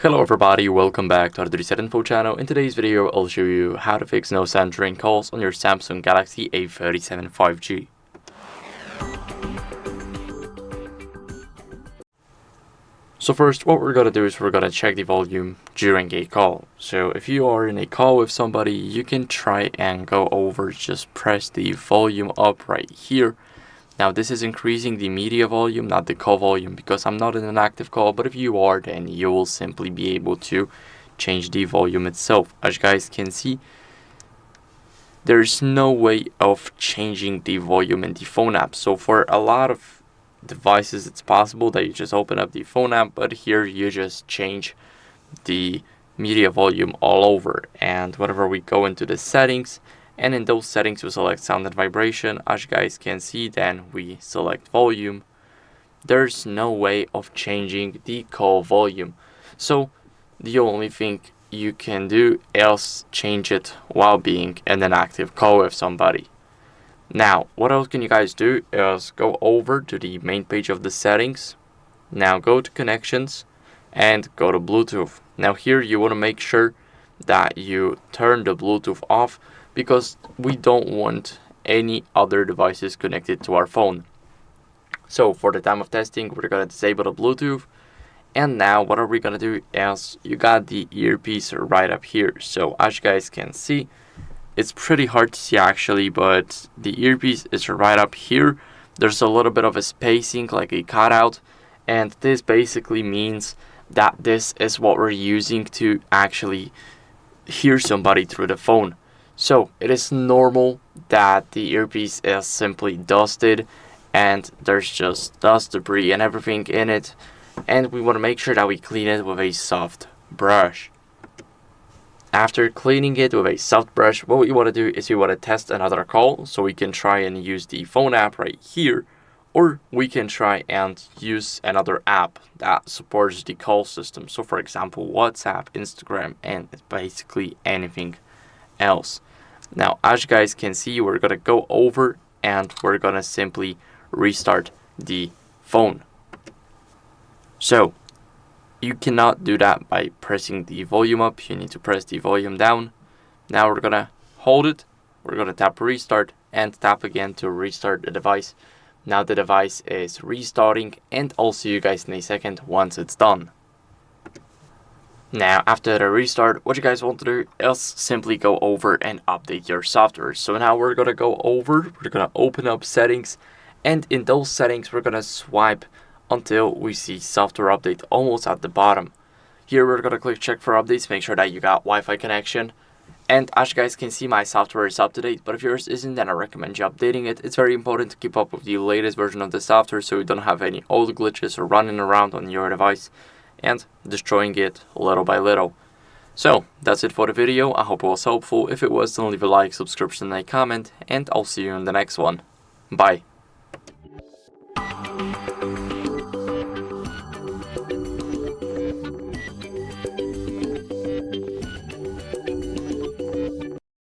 Hello everybody, welcome back to HardReset.Info channel. In today's video, I'll show you how to fix no sound during calls on your Samsung Galaxy A37 5G. So first, what we're going to do is we're going to check the volume during a call. So if you are in a call with somebody, you can try and go over, just press the volume up right here. Now this is increasing the media volume, not the call volume, because I'm not in an active call, but if you are, then you will simply be able to change the volume itself. As you guys can see, there's no way of changing the volume in the phone app. So for a lot of devices, it's possible that you just open up the phone app, but here you just change the media volume all over. And whenever we go into the settings, and in those settings we select sound and vibration, as you guys can see, then we select volume. There's no way of changing the call volume. So the only thing you can do is change it while being in an active call with somebody. Now, what else can you guys do is go over to the main page of the settings. Now go to connections and go to Bluetooth. Now here you want to make sure that you turn the Bluetooth off, because we don't want any other devices connected to our phone. So for the time of testing, we're going to disable the Bluetooth. And now what are we going to do is you got the earpiece right up here. So as you guys can see, it's pretty hard to see actually, but the earpiece is right up here. There's a little bit of a spacing, like a cutout, and this basically means that this is what we're using to actually hear somebody through the phone. So it is normal that the earpiece is simply dusted and there's just dust, debris and everything in it, and we want to make sure that we clean it with a soft brush. After cleaning it with a soft brush, what we want to do is we want to test another call. So we can try and use the phone app right here, or we can try and use another app that supports the call system. So for example, WhatsApp, Instagram, and basically anything else. Now as you guys can see, we're gonna go over and we're gonna simply restart the phone. So you cannot do that by pressing the volume up, you need to press the volume down. Now we're gonna hold it, we're gonna tap restart and tap again to restart the device. Now the device is restarting, and I'll see you guys in a second once it's done. Now after the restart, what you guys want to do is simply go over and update your software. So now we're gonna go over, we're gonna open up settings, and in those settings we're gonna swipe until we see software update almost at the bottom. Here we're gonna click check for updates, make sure that you got Wi-Fi connection. And as you guys can see, my software is up to date, but if yours isn't, then I recommend you updating it. It's very important to keep up with the latest version of the software so you don't have any old glitches or running around on your device and destroying it little by little. So that's it for the video. I hope it was helpful. If it was, then leave a like, subscription, and a comment, and I'll see you in the next one. Bye.